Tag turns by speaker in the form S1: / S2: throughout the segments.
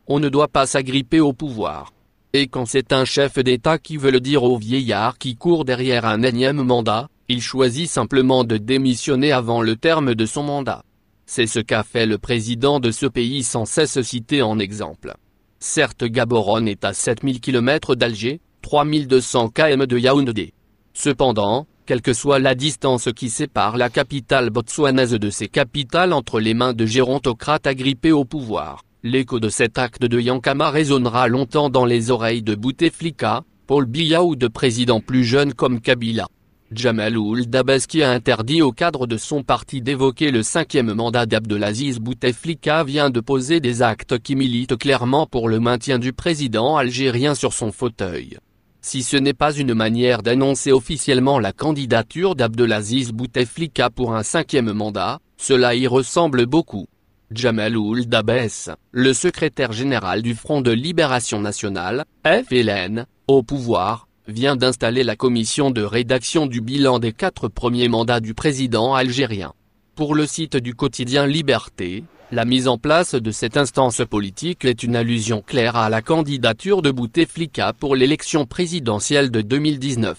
S1: on ne doit pas s'agripper au pouvoir. Et quand c'est un chef d'État qui veut le dire au vieillard qui court derrière un énième mandat, il choisit simplement de démissionner avant le terme de son mandat. C'est ce qu'a fait le président de ce pays sans cesse cité en exemple. Certes, Gaborone est à 7000 km d'Alger, 3200 km de Yaoundé. Cependant, quelle que soit la distance qui sépare la capitale botswanaise de ses capitales entre les mains de gérontocrates agrippés au pouvoir, l'écho de cet acte de Yankama résonnera longtemps dans les oreilles de Bouteflika, Paul Biya ou de présidents plus jeunes comme Kabila. Djamal Ould Abbas, qui a interdit au cadre de son parti d'évoquer le 5e mandat d'Abdelaziz Bouteflika, vient de poser des actes qui militent clairement pour le maintien du président algérien sur son fauteuil. Si ce n'est pas une manière d'annoncer officiellement la candidature d'Abdelaziz Bouteflika pour un 5e mandat, cela y ressemble beaucoup. Djamal Ould Abbas, le secrétaire général du Front de Libération Nationale, FLN, au pouvoir, vient d'installer la commission de rédaction du bilan des 4 premiers mandats du président algérien. Pour le site du quotidien Liberté, la mise en place de cette instance politique est une allusion claire à la candidature de Bouteflika pour l'élection présidentielle de 2019.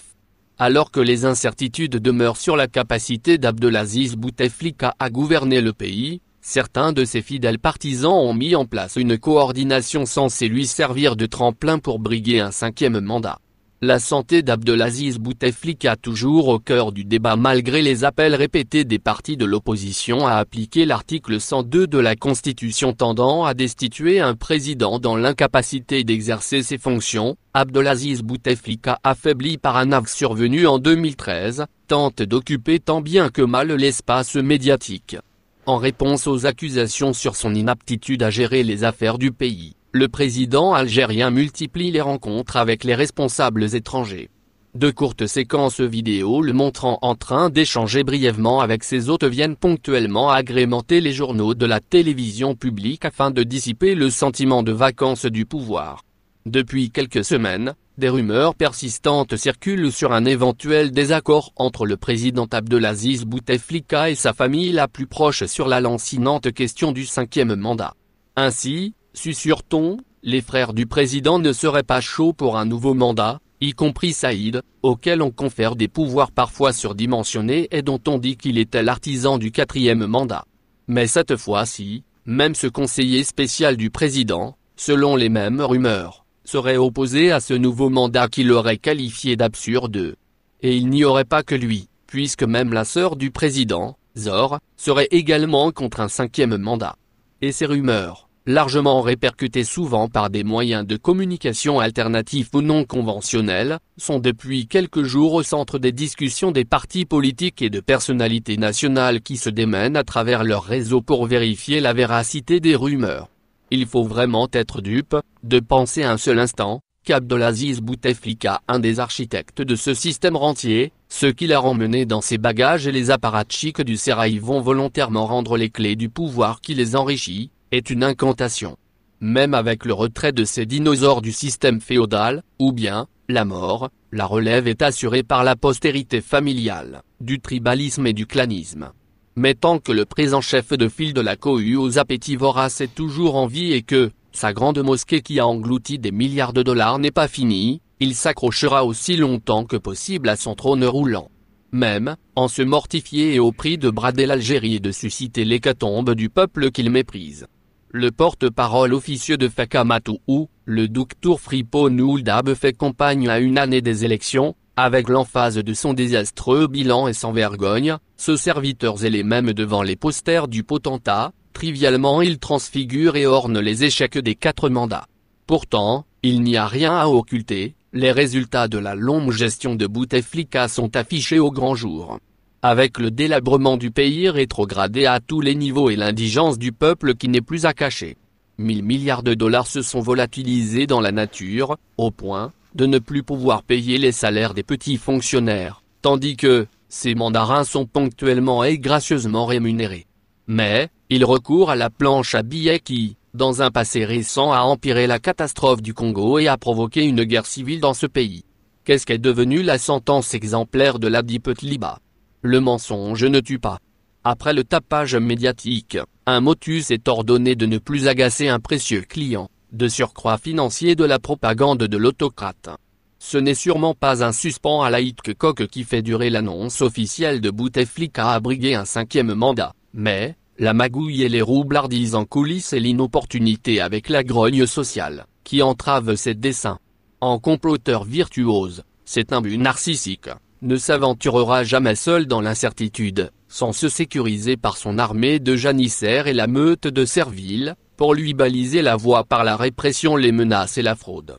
S1: Alors que les incertitudes demeurent sur la capacité d'Abdelaziz Bouteflika à gouverner le pays, certains de ses fidèles partisans ont mis en place une coordination censée lui servir de tremplin pour briguer un 5e mandat. La santé d'Abdelaziz Bouteflika toujours au cœur du débat malgré les appels répétés des partis de l'opposition à appliquer l'article 102 de la Constitution tendant à destituer un président dans l'incapacité d'exercer ses fonctions. Abdelaziz Bouteflika, affaibli par un acte survenu en 2013, tente d'occuper tant bien que mal l'espace médiatique. En réponse aux accusations sur son inaptitude à gérer les affaires du pays, le président algérien multiplie les rencontres avec les responsables étrangers. De courtes séquences vidéo le montrant en train d'échanger brièvement avec ses hôtes viennent ponctuellement agrémenter les journaux de la télévision publique afin de dissiper le sentiment de vacance du pouvoir. Depuis quelques semaines, des rumeurs persistantes circulent sur un éventuel désaccord entre le président Abdelaziz Bouteflika et sa famille la plus proche sur la lancinante question du 5e mandat. Ainsi, susurre-t-on, les frères du président ne seraient pas chauds pour un nouveau mandat, y compris Saïd, auquel on confère des pouvoirs parfois surdimensionnés et dont on dit qu'il était l'artisan du 4e mandat. Mais cette fois-ci, même ce conseiller spécial du président, selon les mêmes rumeurs, serait opposé à ce nouveau mandat qu'il aurait qualifié d'absurde. Et il n'y aurait pas que lui, puisque même la sœur du président, Zor, serait également contre un 5e mandat. Et ces rumeurs, largement répercutées souvent par des moyens de communication alternatifs ou non conventionnels, sont depuis quelques jours au centre des discussions des partis politiques et de personnalités nationales qui se démènent à travers leurs réseaux pour vérifier la véracité des rumeurs. Il faut vraiment être dupe, de penser un seul instant, qu'Abdelaziz Bouteflika, un des architectes de ce système rentier, ceux qui l'a emmené dans ses bagages et les apparatchiks du sérail vont volontairement rendre les clés du pouvoir qui les enrichit, est une incantation. Même avec le retrait de ces dinosaures du système féodal, ou bien, la mort, la relève est assurée par la postérité familiale, du tribalisme et du clanisme. Mais tant que le présent chef de file de la cohue aux appétits voraces est toujours en vie et que, sa grande mosquée qui a englouti des milliards de dollars n'est pas finie, il s'accrochera aussi longtemps que possible à son trône roulant. Même, en se mortifier et au prix de brader l'Algérie et de susciter l'hécatombe du peuple qu'il méprise. Le porte-parole officieux de Fakamatou, le Docteur Fripo Ould Abbas fait campagne à une année des élections, avec l'emphase de son désastreux bilan et sans vergogne, ce serviteur zélé même devant les posters du potentat, trivialement il transfigure et orne les échecs des 4 mandats. Pourtant, il n'y a rien à occulter, les résultats de la longue gestion de Bouteflika sont affichés au grand jour. Avec le délabrement du pays rétrogradé à tous les niveaux et l'indigence du peuple qui n'est plus à cacher. 1000 milliards de dollars se sont volatilisés dans la nature, au point de ne plus pouvoir payer les salaires des petits fonctionnaires, tandis que, ces mandarins sont ponctuellement et gracieusement rémunérés. Mais, il recourt à la planche à billets qui, dans un passé récent a empiré la catastrophe du Congo et a provoqué une guerre civile dans ce pays. Qu'est-ce qu'est devenue la sentence exemplaire de l'Adi Petliba ? Le mensonge ne tue pas. Après le tapage médiatique, un motus est ordonné de ne plus agacer un précieux client, de surcroît financier de la propagande de l'autocrate. Ce n'est sûrement pas un suspens à la Hitchcock qui fait durer l'annonce officielle de Bouteflika à briguer un 5e mandat, mais la magouille et les roublardises en coulisses et l'inopportunité avec la grogne sociale, qui entrave ses desseins. En comploteur virtuose, cet imbu narcissique ne s'aventurera jamais seul dans l'incertitude, sans se sécuriser par son armée de janissaires et la meute de Serville, pour lui baliser la voie par la répression, les menaces et la fraude.